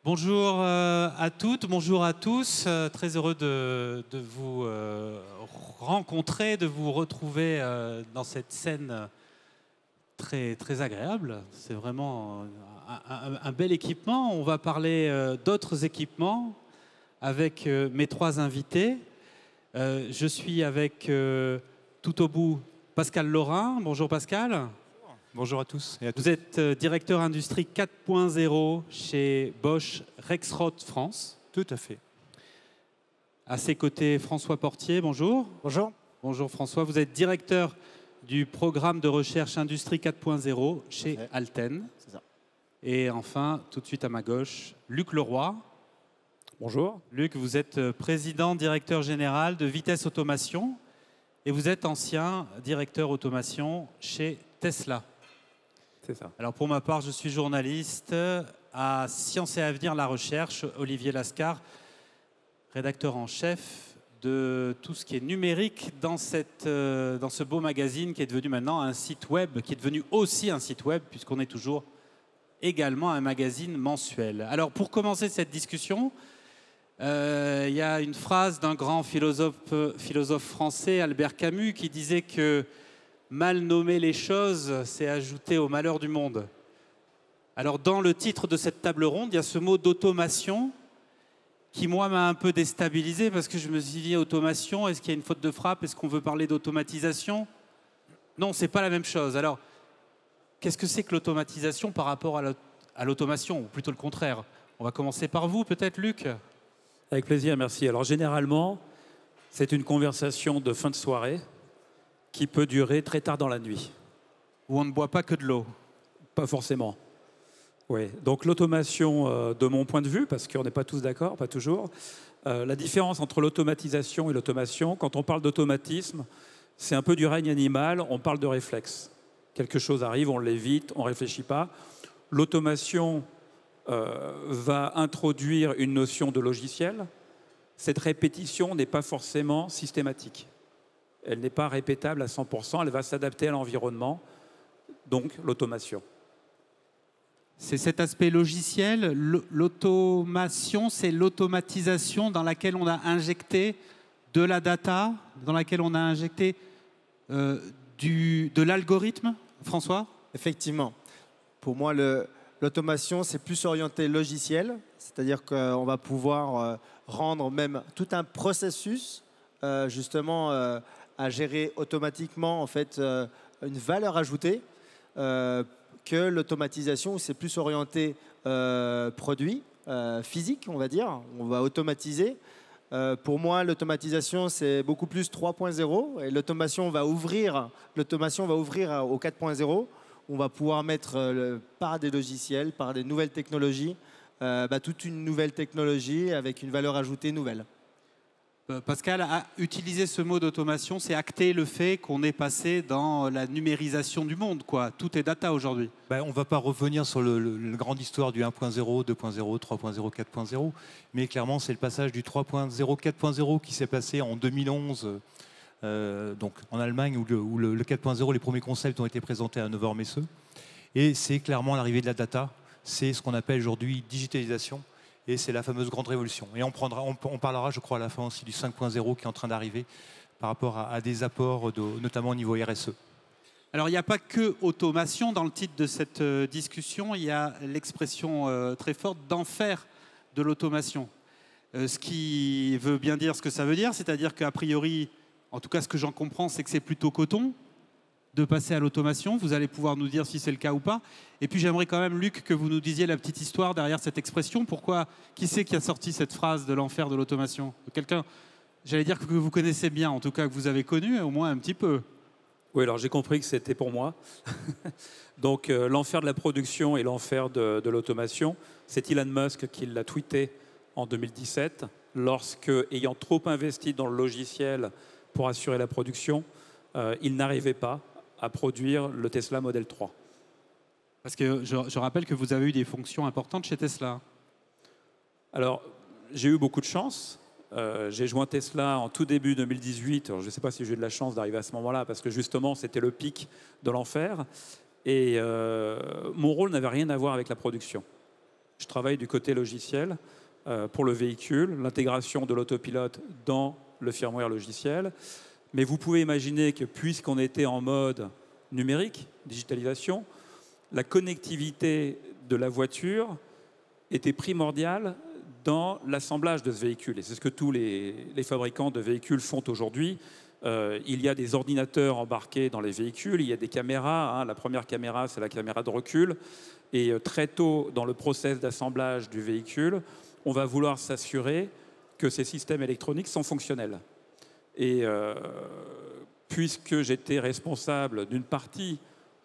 Bonjour à toutes, bonjour à tous. Très heureux de vous rencontrer, de vous retrouver dans cette scène très agréable. C'est vraiment un bel équipement. On va parler d'autres équipements avec mes trois invités. Je suis avec tout au bout Pascal Laurin. Bonjour Pascal. Bonjour à tous et à toutes. Vous êtes directeur industrie 4.0 chez Bosch Rexroth France. Tout à fait. À ses côtés, François Portier, bonjour. Bonjour. Bonjour François, vous êtes directeur du programme de recherche industrie 4.0 chez Alten. C'est ça. Et enfin, tout de suite à ma gauche, Luc Leroy. Bonjour. Luc, vous êtes président, directeur général de Vitesse Automation et vous êtes ancien directeur automation chez Tesla. C'est ça. Alors pour ma part, je suis journaliste à Sciences et Avenir La Recherche, Olivier Lascar, rédacteur en chef de tout ce qui est numérique dans ce beau magazine qui est devenu maintenant un site web, qui est devenu aussi un site web puisqu'on est toujours également un magazine mensuel. Alors pour commencer cette discussion, il y a une phrase d'un grand philosophe français, Albert Camus, qui disait que mal nommer les choses, c'est ajouter au malheur du monde. Alors, dans le titre de cette table ronde, il y a ce mot d'automation qui, moi, m'a un peu déstabilisé parce que je me suis dit, automation, est-ce qu'il y a une faute de frappe? Est-ce qu'on veut parler d'automatisation? Non, c'est pas la même chose. Alors, qu'est-ce que c'est que l'automatisation par rapport à l'automation, ou plutôt le contraire? On va commencer par vous, peut-être, Luc? Avec plaisir, merci. Alors, généralement, c'est une conversation de fin de soirée qui peut durer très tard dans la nuit. Où on ne boit pas que de l'eau? Pas forcément. Oui. Donc l'automation, de mon point de vue, parce qu'on n'est pas tous d'accord, pas toujours, la différence entre l'automatisation et l'automation, quand on parle d'automatisme, c'est un peu du règne animal, on parle de réflexe. Quelque chose arrive, on l'évite, on ne réfléchit pas. L'automation va introduire une notion de logiciel. Cette répétition n'est pas forcément systématique. Elle n'est pas répétable à 100%, elle va s'adapter à l'environnement, donc l'automation. C'est cet aspect logiciel. L'automation, c'est l'automatisation dans laquelle on a injecté de la data, dans laquelle on a injecté de l'algorithme, François? Effectivement. Pour moi, l'automation, c'est plus orienté logiciel, c'est-à-dire qu'on va pouvoir rendre même tout un processus, justement, à gérer automatiquement en fait, une valeur ajoutée que l'automatisation où c'est plus orienté produit, physique, on va dire. On va automatiser. Pour moi, l'automatisation, c'est beaucoup plus 3.0 et l'automation va ouvrir au 4.0. On va pouvoir mettre par des logiciels, par des nouvelles technologies, toute une nouvelle technologie avec une valeur ajoutée nouvelle. Pascal, utiliser ce mot d'automation, c'est acter le fait qu'on est passé dans la numérisation du monde, quoi. Tout est data aujourd'hui. On ne va pas revenir sur la grande histoire du 1.0, 2.0, 3.0, 4.0, mais clairement, c'est le passage du 3.0, 4.0 qui s'est passé en 2011, donc en Allemagne, où le 4.0, les premiers concepts ont été présentés à Hannover-Messe. Et c'est clairement l'arrivée de la data. C'est ce qu'on appelle aujourd'hui digitalisation. Et c'est la fameuse grande révolution. Et on parlera, je crois, à la fin aussi du 5.0 qui est en train d'arriver par rapport à des apports, notamment au niveau RSE. Alors, il n'y a pas que automation dans le titre de cette discussion. Il y a l'expression très forte d'en faire de l'automation. Ce qui veut bien dire ce que ça veut dire, c'est-à-dire qu'a priori, en tout cas, ce que j'en comprends, c'est que c'est plutôt coton de passer à l'automation. Vous allez pouvoir nous dire si c'est le cas ou pas. Et puis j'aimerais quand même, Luc, que vous nous disiez la petite histoire derrière cette expression. Pourquoi? Qui c'est qui a sorti cette phrase de l'enfer de l'automation? Quelqu'un, j'allais dire que vous connaissez bien, en tout cas que vous avez connu, au moins un petit peu. Oui, alors j'ai compris que c'était pour moi. Donc l'enfer de la production et l'enfer de l'automation, c'est Elon Musk qui l'a tweeté en 2017, lorsque, ayant trop investi dans le logiciel pour assurer la production, il n'arrivait pas à produire le Tesla Model 3. Parce que je rappelle que vous avez eu des fonctions importantes chez Tesla. Alors, j'ai eu beaucoup de chance. J'ai joint Tesla en tout début 2018. Alors, je ne sais pas si j'ai eu de la chance d'arriver à ce moment-là, parce que justement, c'était le pic de l'enfer. Et mon rôle n'avait rien à voir avec la production. Je travaille du côté logiciel pour le véhicule, l'intégration de l'autopilote dans le firmware logiciel. Mais vous pouvez imaginer que puisqu'on était en mode numérique, digitalisation, la connectivité de la voiture était primordiale dans l'assemblage de ce véhicule. Et c'est ce que tous les fabricants de véhicules font aujourd'hui. Il y a des ordinateurs embarqués dans les véhicules, il y a des caméras. La première caméra, c'est la caméra de recul. Et très tôt dans le process d'assemblage du véhicule, on va vouloir s'assurer que ces systèmes électroniques sont fonctionnels. Et puisque j'étais responsable d'une partie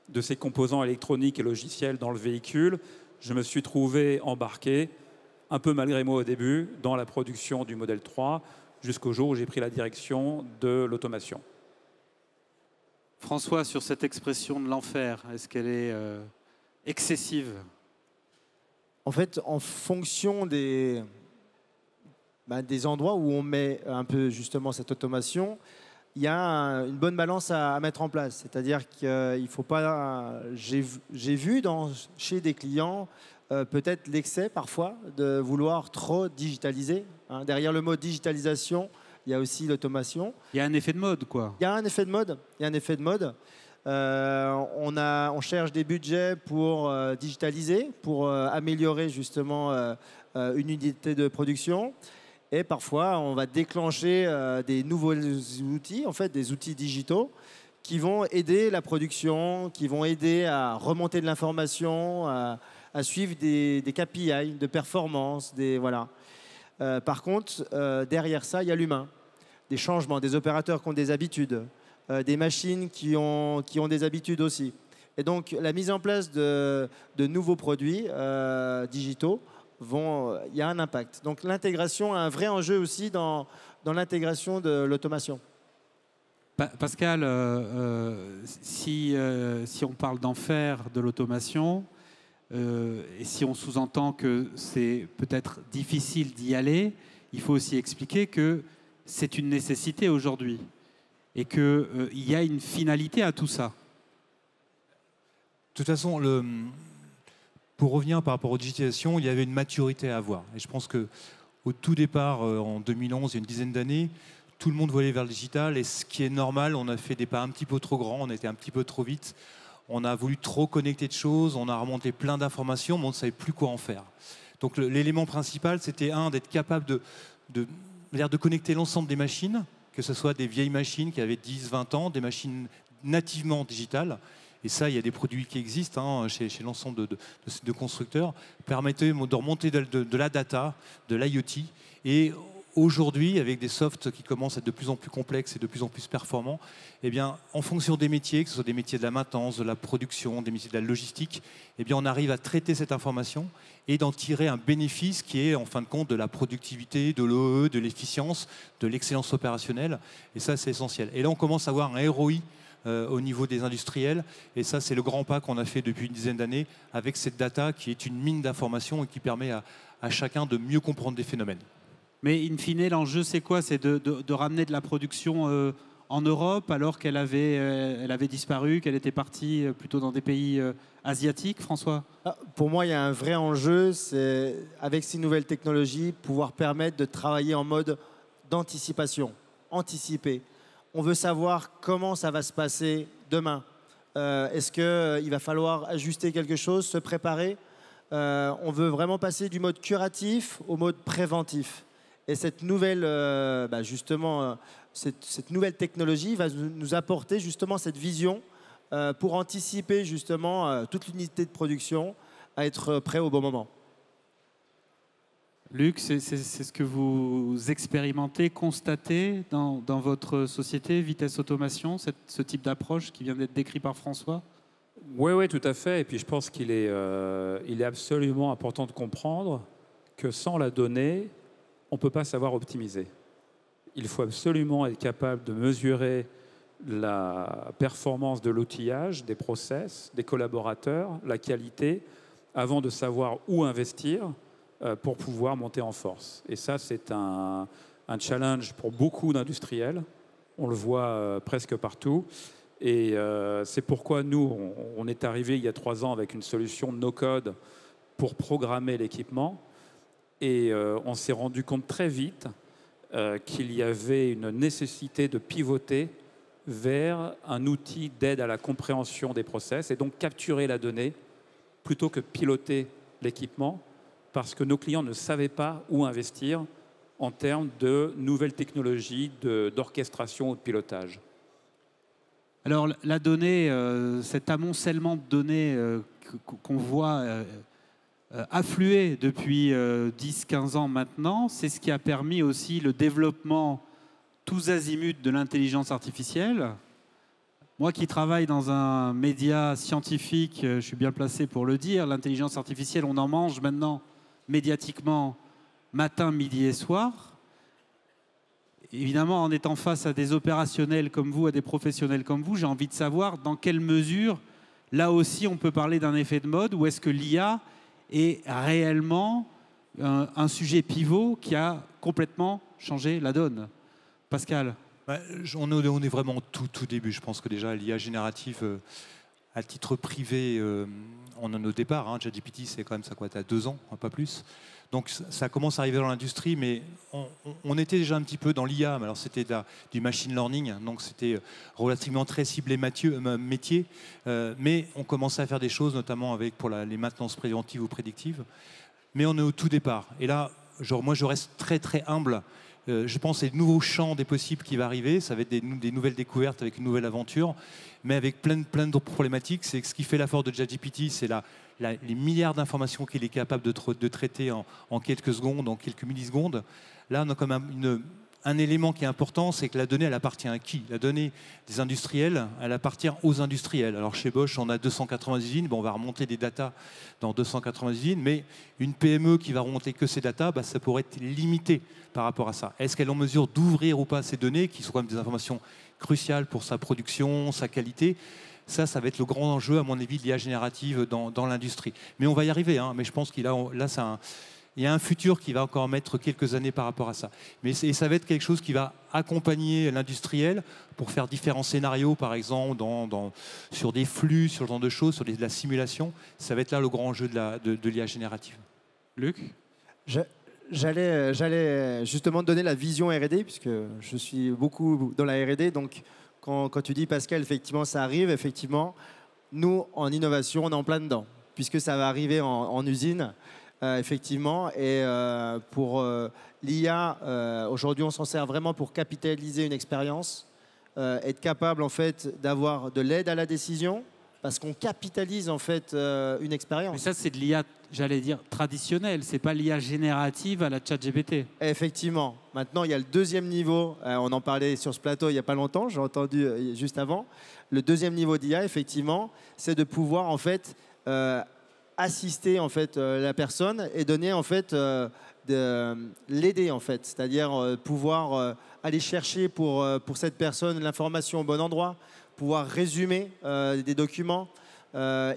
de ces composants électroniques et logiciels dans le véhicule, je me suis trouvé embarqué, un peu malgré moi au début, dans la production du modèle 3, jusqu'au jour où j'ai pris la direction de l'automation. François, sur cette expression de l'enfer, est-ce qu'elle est excessive? En fait, en fonction des endroits où on met un peu justement cette automation, il y a une bonne balance à mettre en place. C'est-à-dire qu'il ne faut pas... J'ai vu chez des clients peut-être l'excès parfois de vouloir trop digitaliser. Derrière le mot digitalisation, il y a aussi l'automation. Il y a un effet de mode, quoi. Il y a un effet de mode. Il y a un effet de mode. On cherche des budgets pour digitaliser, pour améliorer justement une unité de production. Et parfois, on va déclencher des nouveaux outils, en fait, des outils digitaux qui vont aider la production, qui vont aider à remonter de l'information, à suivre des KPI de performance. Voilà. Par contre, derrière ça, il y a l'humain. Des changements, des opérateurs qui ont des habitudes, des machines qui ont des habitudes aussi. Et donc, la mise en place de nouveaux produits digitaux, il y a un impact. Donc l'intégration a un vrai enjeu aussi dans l'intégration de l'automation. Pascal, si on parle d'enfer de l'automation, et si on sous-entend que c'est peut-être difficile d'y aller, il faut aussi expliquer que c'est une nécessité aujourd'hui et qu'il y a une finalité à tout ça. De toute façon, pour revenir par rapport aux digitalisations, il y avait une maturité à avoir. Et je pense qu'au tout départ, en 2011, il y a une dizaine d'années, tout le monde voulait vers le digital. Et ce qui est normal, on a fait des pas un petit peu trop grands, on était un petit peu trop vite. On a voulu trop connecter de choses, on a remonté plein d'informations, mais on ne savait plus quoi en faire. Donc l'élément principal, c'était d'être capable de connecter l'ensemble des machines, que ce soit des vieilles machines qui avaient 10, 20 ans, des machines nativement digitales. Et ça, il y a des produits qui existent chez l'ensemble de constructeurs, permettent de remonter de la data, de l'IoT. Et aujourd'hui, avec des softs qui commencent à être de plus en plus complexes et de plus en plus performants, eh bien, en fonction des métiers, que ce soit des métiers de la maintenance, de la production, des métiers de la logistique, eh bien, on arrive à traiter cette information et d'en tirer un bénéfice qui est, en fin de compte, de la productivité, de l'OE, de l'efficience, de l'excellence opérationnelle. Et ça, c'est essentiel. Et là, on commence à avoir un ROI au niveau des industriels. Et ça, c'est le grand pas qu'on a fait depuis une dizaine d'années avec cette data qui est une mine d'informations et qui permet à chacun de mieux comprendre des phénomènes. Mais in fine, l'enjeu, c'est quoi? C'est de ramener de la production en Europe alors qu'elle avait disparu, qu'elle était partie plutôt dans des pays asiatiques, François? Pour moi, il y a un vrai enjeu, c'est avec ces nouvelles technologies, pouvoir permettre de travailler en mode d'anticipation, anticiper. On veut savoir comment ça va se passer demain. Est-ce qu'il va falloir ajuster quelque chose, se préparer? On veut vraiment passer du mode curatif au mode préventif. Et cette nouvelle, cette nouvelle technologie va nous apporter justement cette vision pour anticiper justement toute l'unité de production à être prêt au bon moment. Luc, c'est ce que vous expérimentez, constatez dans votre société, Vitesse Automation, ce type d'approche qui vient d'être décrit par François? Oui, tout à fait. Et puis je pense qu'il est absolument important de comprendre que sans la donnée, on ne peut pas savoir optimiser. Il faut absolument être capable de mesurer la performance de l'outillage, des process, des collaborateurs, la qualité, avant de savoir où investir pour pouvoir monter en force. Et ça, c'est un challenge pour beaucoup d'industriels. On le voit presque partout. Et c'est pourquoi nous, on est arrivé il y a 3 ans avec une solution no-code pour programmer l'équipement. Et on s'est rendu compte très vite qu'il y avait une nécessité de pivoter vers un outil d'aide à la compréhension des process et donc capturer la donnée plutôt que piloter l'équipement parce que nos clients ne savaient pas où investir en termes de nouvelles technologies d'orchestration ou de pilotage. Alors la donnée, cet amoncellement de données qu'on voit affluer depuis 10-15 ans maintenant, c'est ce qui a permis aussi le développement tous azimuts de l'intelligence artificielle. Moi qui travaille dans un média scientifique, je suis bien placé pour le dire, l'intelligence artificielle, on en mange maintenant médiatiquement matin, midi et soir. Évidemment, en étant face à des opérationnels comme vous, à des professionnels comme vous, j'ai envie de savoir dans quelle mesure, là aussi, on peut parler d'un effet de mode, ou est-ce que l'IA est réellement un sujet pivot qui a complètement changé la donne. Pascal. On est vraiment au tout début. Je pense que déjà l'IA générative, à titre privé, on en est au départ. Hein. ChatGPT, c'est quand même ça, quoi, t'as 2 ans, pas plus. Donc ça commence à arriver dans l'industrie, mais on était déjà un petit peu dans l'IA. Alors c'était du machine learning, donc c'était relativement très ciblé métier, mais on commençait à faire des choses, notamment pour les maintenances préventives ou prédictives. Mais on est au tout départ. Et là, moi, je reste très très humble. Je pense que c'est le nouveau champ des possibles qui va arriver. Ça va être des nouvelles découvertes avec une nouvelle aventure, mais avec plein d'autres problématiques. C'est ce qui fait la force de ChatGPT, c'est les milliards d'informations qu'il est capable de traiter en quelques secondes, en quelques millisecondes. Là, on a quand même un élément qui est important, c'est que la donnée, elle appartient à qui? La donnée des industriels, elle appartient aux industriels. Alors chez Bosch, on a 280 usines, on va remonter des datas dans 280 usines, mais une PME qui va remonter que ces datas, ça pourrait être limité par rapport à ça. Est-ce qu'elle est en mesure d'ouvrir ou pas ces données, qui sont quand même des informations cruciales pour sa production, sa qualité? Ça va être le grand enjeu, à mon avis, de l'IA générative dans l'industrie. Mais on va y arriver, hein. Mais je pense qu'il y a un futur qui va encore mettre quelques années par rapport à ça. Mais ça va être quelque chose qui va accompagner l'industriel pour faire différents scénarios, par exemple, sur des flux, sur ce genre de choses, sur de la simulation. Ça va être là le grand enjeu de l'IA générative. Luc ? J'allais justement donner la vision R&D, puisque je suis beaucoup dans la R&D. Donc, quand tu dis, Pascal, effectivement, ça arrive, effectivement, nous, en innovation, on est en plein dedans, puisque ça va arriver en usine. Effectivement, et pour l'IA, aujourd'hui, on s'en sert vraiment pour capitaliser une expérience, être capable en fait d'avoir de l'aide à la décision, parce qu'on capitalise en fait une expérience. Mais ça, c'est de l'IA, j'allais dire, traditionnelle, c'est pas l'IA générative à la ChatGPT. Effectivement. Maintenant, il y a le deuxième niveau, on en parlait sur ce plateau il n'y a pas longtemps, j'ai entendu juste avant. Le deuxième niveau d'IA, effectivement, c'est de pouvoir en fait assister en fait la personne et donner en fait l'aider en fait, c'est-à-dire pouvoir aller chercher pour cette personne l'information au bon endroit, pouvoir résumer des documents,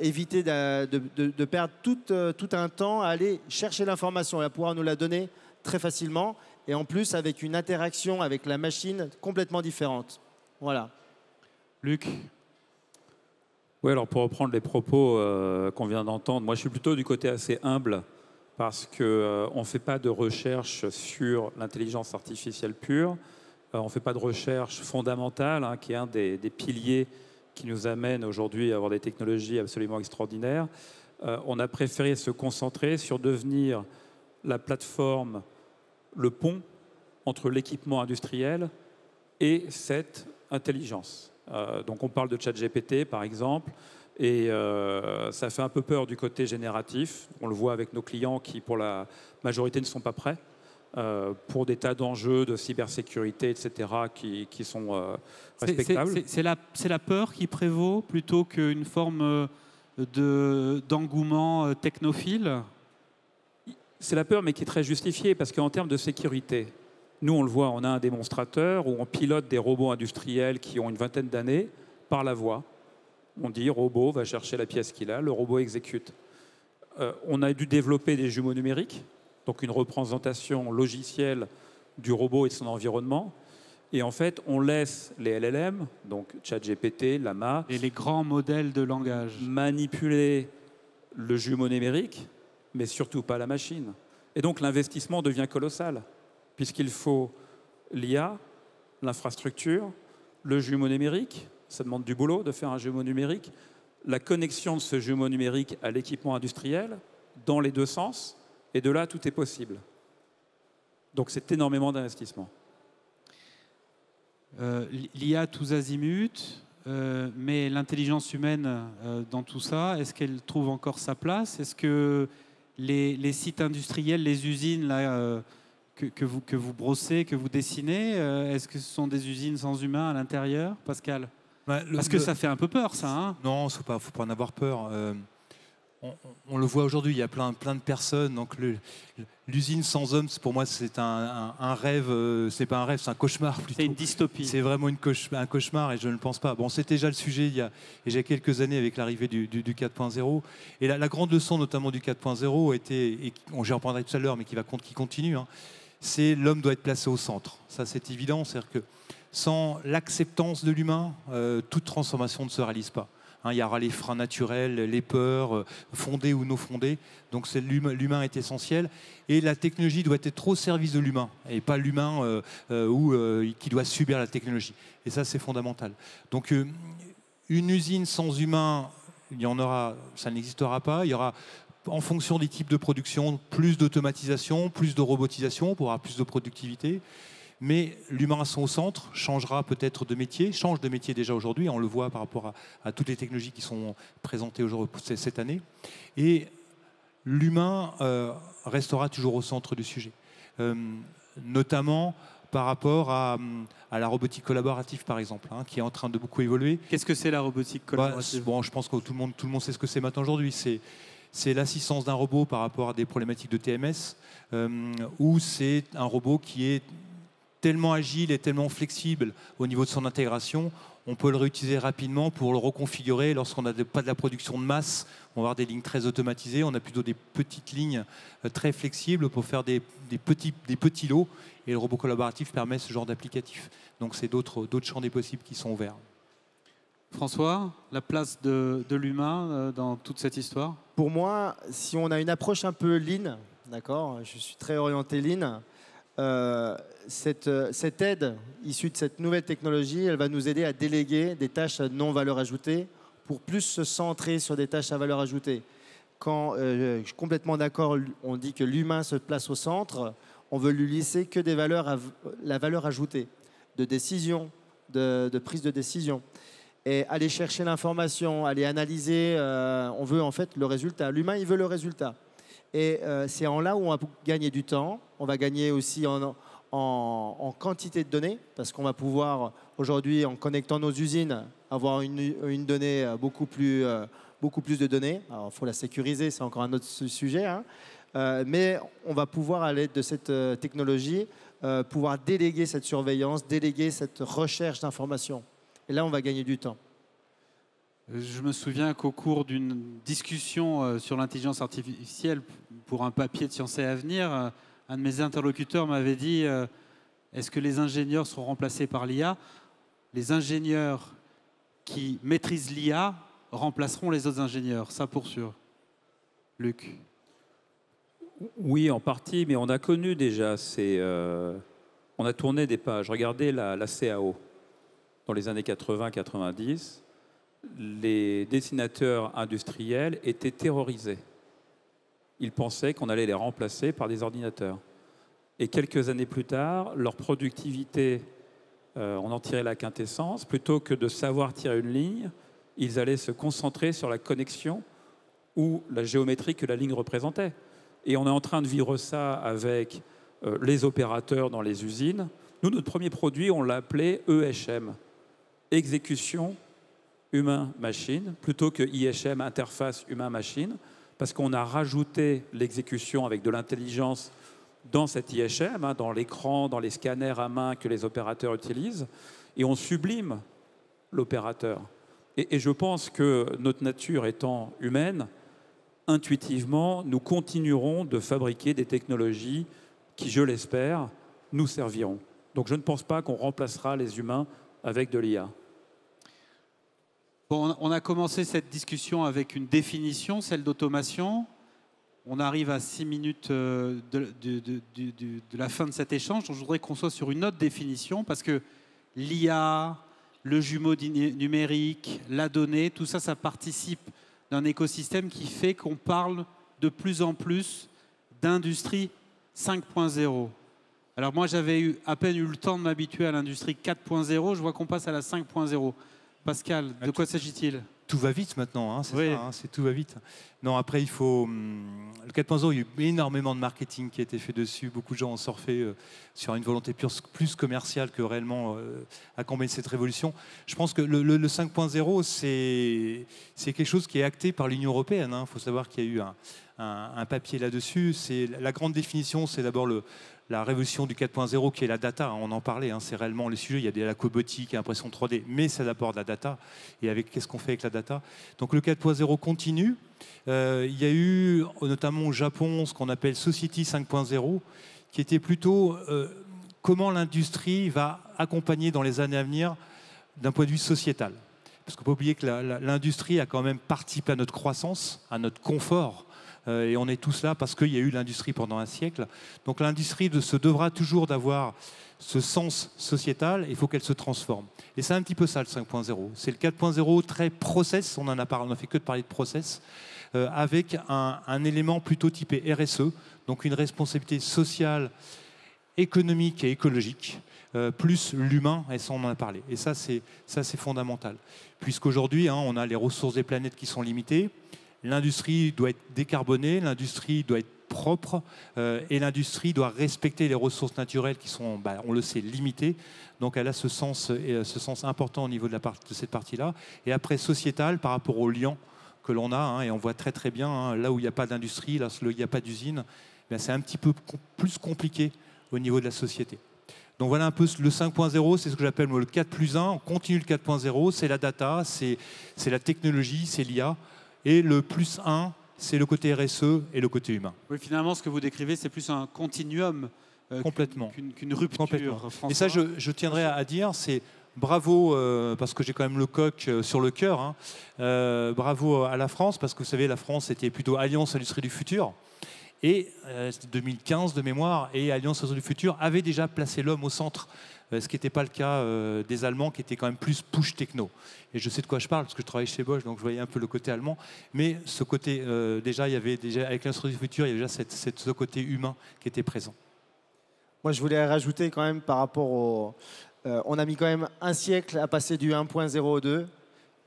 éviter de perdre tout un temps à aller chercher l'information et à pouvoir nous la donner très facilement et en plus avec une interaction avec la machine complètement différente. Voilà. Luc ? Oui, alors pour reprendre les propos qu'on vient d'entendre, moi je suis plutôt du côté assez humble parce qu'on ne fait pas de recherche sur l'intelligence artificielle pure, on ne fait pas de recherche fondamentale, hein, qui est un des piliers qui nous amène aujourd'hui à avoir des technologies absolument extraordinaires. On a préféré se concentrer sur devenir la plateforme, le pont entre l'équipement industriel et cette intelligence. Donc on parle de ChatGPT par exemple, et ça fait un peu peur du côté génératif. On le voit avec nos clients qui pour la majorité ne sont pas prêts pour des tas d'enjeux de cybersécurité, etc. qui sont respectables. C'est la peur qui prévaut plutôt qu'une forme d'engouement technophile? C'est la peur, mais qui est très justifiée, parce qu'en termes de sécurité, nous, on le voit, on a un démonstrateur où on pilote des robots industriels qui ont une vingtaine d'années par la voix. On dit, robot va chercher la pièce qu'il a, le robot exécute. On a dû développer des jumeaux numériques, donc une représentation logicielle du robot et de son environnement. Et en fait, on laisse les LLM, donc ChatGPT, Llama, et les grands modèles de langage, manipuler le jumeau numérique, mais surtout pas la machine. Et donc l'investissement devient colossal, puisqu'il faut l'IA, l'infrastructure, le jumeau numérique, ça demande du boulot de faire un jumeau numérique, la connexion de ce jumeau numérique à l'équipement industriel, dans les deux sens, et de là, tout est possible. Donc c'est énormément d'investissement. L'IA tous azimuts, mais l'intelligence humaine dans tout ça, est-ce qu'elle trouve encore sa place? Est-ce que les sites industriels, les usines là, que vous brossez, que vous dessinez, est-ce que ce sont des usines sans humain à l'intérieur, Pascal? Parce que ça fait un peu peur, ça. Hein. Non, il ne faut pas en avoir peur. On le voit aujourd'hui, il y a plein de personnes. Donc l'usine sans hommes, pour moi, c'est un rêve. C'est pas un rêve, c'est un cauchemar plutôt. C'est une dystopie. C'est vraiment un cauchemar et je ne le pense pas. Bon, c'était déjà le sujet il y a quelques années avec l'arrivée du 4.0. Et la grande leçon, notamment du 4.0, était, et j'y reprendrai tout à l'heure, mais qui continue, hein, c'est l'homme doit être placé au centre. Ça, c'est évident. C'est-à-dire que sans l'acceptance de l'humain, toute transformation ne se réalise pas. Hein, il y aura les freins naturels, les peurs, fondées ou non fondées. Donc l'humain est essentiel. Et la technologie doit être au service de l'humain, et pas l'humain qui doit subir la technologie. Et ça, c'est fondamental. Donc une usine sans humain, il y en aura, ça n'existera pas. Il y aura, en fonction des types de production, plus d'automatisation, plus de robotisation pour avoir plus de productivité. Mais l'humain à son centre changera peut-être de métier, change de métier déjà aujourd'hui, on le voit par rapport à toutes les technologies qui sont présentées aujourd'hui, cette année. Et l'humain restera toujours au centre du sujet, notamment par rapport à la robotique collaborative, par exemple, hein, qui est en train de beaucoup évoluer. Qu'est-ce que c'est la robotique collaborative? Bon, je pense que tout le monde sait ce que c'est maintenant aujourd'hui. C'est l'assistance d'un robot par rapport à des problématiques de TMS, ou c'est un robot qui est tellement agile et tellement flexible au niveau de son intégration, on peut le réutiliser rapidement pour le reconfigurer lorsqu'on n'a pas de la production de masse. On va avoir des lignes très automatisées, on a plutôt des petites lignes très flexibles pour faire des petits lots, et le robot collaboratif permet ce genre d'applicatif. Donc c'est d'autres champs des possibles qui sont ouverts. François, la place de l'humain dans toute cette histoire? Pour moi, si on a une approche un peu lean, d'accord, je suis très orienté lean, cette aide issue de cette nouvelle technologie, elle va nous aider à déléguer des tâches à non-valeur ajoutée pour plus se centrer sur des tâches à valeur ajoutée. Quand je suis complètement d'accord, on dit que l'humain se place au centre, on veut lui laisser que des valeurs la valeur ajoutée, de décision, de prise de décision. Et aller chercher l'information, aller analyser, on veut en fait le résultat. L'humain, il veut le résultat. Et c'est en là où on va gagner du temps. On va gagner aussi en quantité de données, parce qu'on va pouvoir, aujourd'hui, en connectant nos usines, avoir une donnée beaucoup plus de données. Alors, il faut la sécuriser, c'est encore un autre sujet. Hein. Mais on va pouvoir, à l'aide de cette technologie, pouvoir déléguer cette surveillance, déléguer cette recherche d'informations. Et là, on va gagner du temps. Je me souviens qu'au cours d'une discussion sur l'intelligence artificielle pour un papier de Sciences et Avenir, un de mes interlocuteurs m'avait dit est-ce que les ingénieurs seront remplacés par l'IA? Les ingénieurs qui maîtrisent l'IA remplaceront les autres ingénieurs, ça pour sûr. Luc? Oui, en partie, mais on a connu déjà on a tourné des pages. Regardez la CAO. Dans les années 80-90, les dessinateurs industriels étaient terrorisés. Ils pensaient qu'on allait les remplacer par des ordinateurs. Et quelques années plus tard, leur productivité, on en tirait la quintessence. Plutôt que de savoir tirer une ligne, ils allaient se concentrer sur la connexion ou la géométrie que la ligne représentait. Et on est en train de vivre ça avec les opérateurs dans les usines. Nous, notre premier produit, on l'a appelé EHM, exécution humain-machine, plutôt que IHM, interface humain-machine, parce qu'on a rajouté l'exécution avec de l'intelligence dans cet IHM, hein, dans l'écran, dans les scanners à main que les opérateurs utilisent, et on sublime l'opérateur. Et je pense que notre nature étant humaine, intuitivement, nous continuerons de fabriquer des technologies qui, je l'espère, nous serviront. Donc je ne pense pas qu'on remplacera les humains avec de l'IA. Bon, on a commencé cette discussion avec une définition, celle d'automation. On arrive à 6 minutes de la fin de cet échange. Donc, je voudrais qu'on soit sur une autre définition parce que l'IA, le jumeau numérique, la donnée, tout ça, ça participe d'un écosystème qui fait qu'on parle de plus en plus d'industrie 5.0. Alors moi, j'avais à peine eu le temps de m'habituer à l'industrie 4.0. Je vois qu'on passe à la 5.0. Pascal, de quoi s'agit-il? Tout va vite maintenant, hein, c'est Oui. ça, hein, tout va vite. Non, après, il faut... Le 4.0, il y a eu énormément de marketing qui a été fait dessus. Beaucoup de gens ont surfé sur une volonté plus commerciale que réellement accompagner cette révolution. Je pense que le 5.0, c'est quelque chose qui est acté par l'Union européenne. Il faut savoir qu'il y a eu un papier là-dessus. La grande définition, c'est d'abord la révolution du 4.0 qui est la data, on en parlait, c'est réellement le sujet, il y a de la cobotique, l'impression 3D, mais c'est d'abord de la data, et avec qu'est-ce qu'on fait avec la data. Donc le 4.0 continue, il y a eu notamment au Japon ce qu'on appelle Society 5.0, qui était plutôt comment l'industrie va accompagner dans les années à venir d'un point de vue sociétal. Parce qu'il ne faut pas oublier que l'industrie a quand même participé à notre croissance, à notre confort, et on est tous là parce qu'il y a eu l'industrie pendant un siècle. Donc l'industrie se devra toujours d'avoir ce sens sociétal, il faut qu'elle se transforme. Et c'est un petit peu ça le 5.0. C'est le 4.0 très process, on n'a fait que de parler de process, avec un élément plutôt typé RSE, donc une responsabilité sociale, économique et écologique, plus l'humain, et ça on en a parlé. Et ça c'est fondamental. Puisqu'aujourd'hui, on a les ressources des planètes qui sont limitées, l'industrie doit être décarbonée, l'industrie doit être propre et l'industrie doit respecter les ressources naturelles qui sont, on le sait, limitées. Donc elle a ce sens important au niveau de cette partie-là. Et après, sociétal, par rapport aux liens que l'on a, et on voit très très bien, là où il n'y a pas d'industrie, là où il n'y a pas d'usine, c'est un petit peu plus compliqué au niveau de la société. Donc voilà un peu le 5.0, c'est ce que j'appelle le 4+1. On continue le 4.0, c'est la data, c'est la technologie, c'est l'IA. Et le +1, c'est le côté RSE et le côté humain. Oui, finalement, ce que vous décrivez, c'est plus un continuum complètement qu'une rupture. Complètement. Et ça, je tiendrais à dire, c'est bravo, parce que j'ai quand même le coq sur le cœur, bravo à la France, parce que vous savez, la France était plutôt Alliance Industrie du Futur. Et 2015 de mémoire, et Alliance Industrie du Futur avait déjà placé l'homme au centre, ce qui n'était pas le cas des Allemands, qui étaient quand même plus push techno. Et je sais de quoi je parle, parce que je travaille chez Bosch, donc je voyais un peu le côté allemand. Mais ce côté, déjà, il y avait déjà, avec l'industrie du futur, il y avait déjà ce côté humain qui était présent. Moi, je voulais rajouter quand même par rapport au... on a mis quand même un siècle à passer du 1.0 au 2,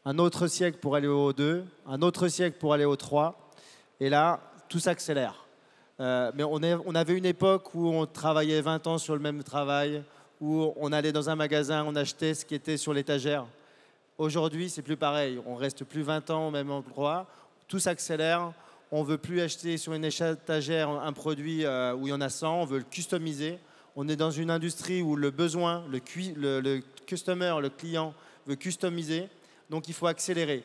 un autre siècle pour aller au 2, un autre siècle pour aller au 3. Et là, tout s'accélère. Mais on avait une époque où on travaillait 20 ans sur le même travail, où on allait dans un magasin, on achetait ce qui était sur l'étagère. Aujourd'hui, c'est plus pareil. On reste plus 20 ans au même endroit. Tout s'accélère. On ne veut plus acheter sur une étagère un produit où il y en a 100. On veut le customiser. On est dans une industrie où le besoin, le customer, le client veut customiser. Donc, il faut accélérer.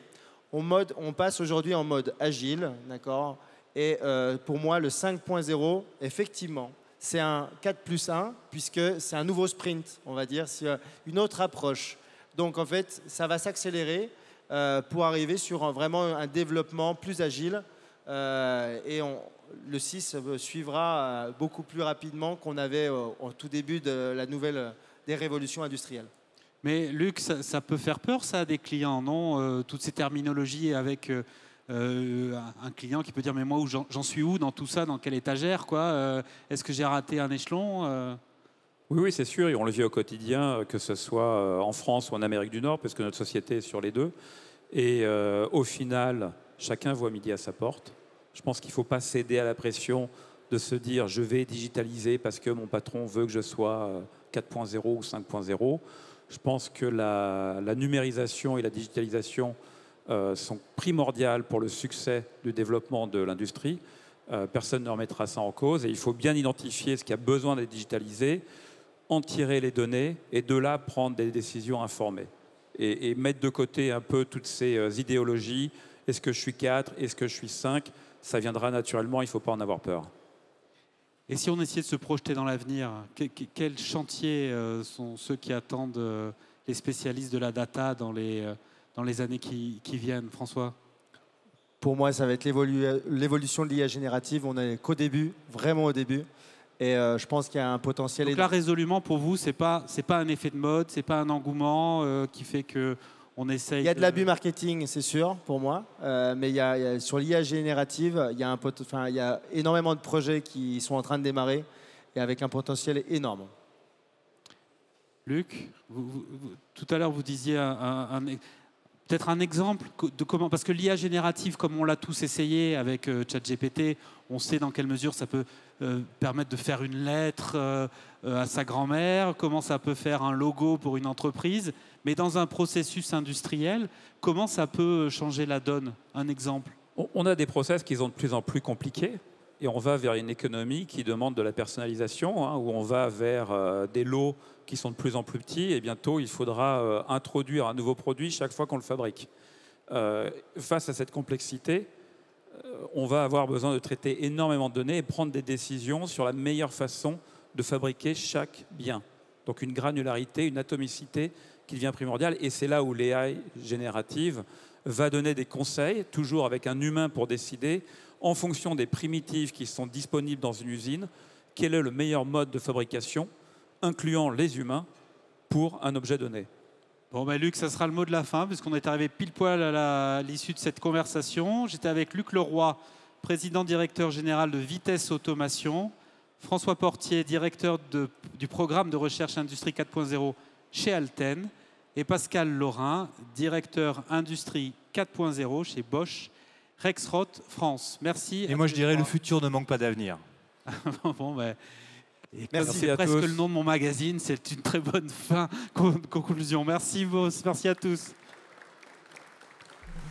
On passe aujourd'hui en mode agile, d'accord ? Et pour moi, le 5.0, effectivement, c'est un 4+1, puisque c'est un nouveau sprint, on va dire. C'est une autre approche. Donc, en fait, ça va s'accélérer pour arriver sur vraiment un développement plus agile. Et le 6 suivra beaucoup plus rapidement qu'on avait au tout début de des révolutions industrielles. Mais Luc, ça peut faire peur, ça, à des clients, non? Toutes ces terminologies avec un client qui peut dire « Mais moi, j'en suis où dans tout ça? Dans quelle étagère, quoi? Est-ce que j'ai raté un échelon ?» Oui, c'est sûr, et on le vit au quotidien, que ce soit en France ou en Amérique du Nord, parce que notre société est sur les deux. Et au final, chacun voit midi à sa porte. Je pense qu'il ne faut pas céder à la pression de se dire « je vais digitaliser parce que mon patron veut que je sois 4.0 ou 5.0 ». Je pense que la numérisation et la digitalisation sont primordiales pour le succès du développement de l'industrie. Personne ne remettra ça en cause et il faut bien identifier ce qui a besoin d'être digitalisé, en tirer les données et de là prendre des décisions informées et mettre de côté un peu toutes ces idéologies. Est-ce que je suis 4? Est-ce que je suis 5? Ça viendra naturellement, il ne faut pas en avoir peur. Et si on essayait de se projeter dans l'avenir, quels chantiers sont ceux qui attendent les spécialistes de la data dans les années qui viennent, François? pour moi, ça va être l'évolution de l'IA générative. On n'est qu'au début, vraiment au début. Et je pense qu'il y a un potentiel Donc là, résolument, pour vous, c'est pas un effet de mode, c'est pas un engouement qui fait que on essaye. Il y a de l'abus marketing, c'est sûr, pour moi. Mais sur l'IA générative, il y a énormément de projets qui sont en train de démarrer et avec un potentiel énorme. Luc, tout à l'heure, vous disiez peut-être un exemple de comment, parce que l'IA générative, comme on l'a tous essayé avec ChatGPT, on sait dans quelle mesure ça peut permettre de faire une lettre à sa grand-mère, comment ça peut faire un logo pour une entreprise, mais dans un processus industriel, comment ça peut changer la donne? Un exemple. On a des process qui sont de plus en plus compliqués et on va vers une économie qui demande de la personnalisation, hein, où on va vers des lots qui sont de plus en plus petits et bientôt il faudra introduire un nouveau produit chaque fois qu'on le fabrique. Face à cette complexité, on va avoir besoin de traiter énormément de données et prendre des décisions sur la meilleure façon de fabriquer chaque bien. Donc une granularité, une atomicité qui devient primordiale et c'est là où l'AI générative va donner des conseils, toujours avec un humain pour décider, en fonction des primitives qui sont disponibles dans une usine, quel est le meilleur mode de fabrication, incluant les humains, pour un objet donné. Bon, ben Luc, ça sera le mot de la fin, puisqu'on est arrivé pile poil à l'issue de cette conversation. J'étais avec Luc Leroy, président-directeur général de Vitesse Automation, François Portier, directeur du programme de recherche Industrie 4.0 chez Alten, et Pascal Laurin, directeur Industrie 4.0 chez Bosch, Rexroth France. Merci. Et moi, je dirais, le futur ne manque pas d'avenir. Bon, ben, merci c'est à presque tous. le nom de mon magazine, c'est une très bonne fin, conclusion. Merci à tous.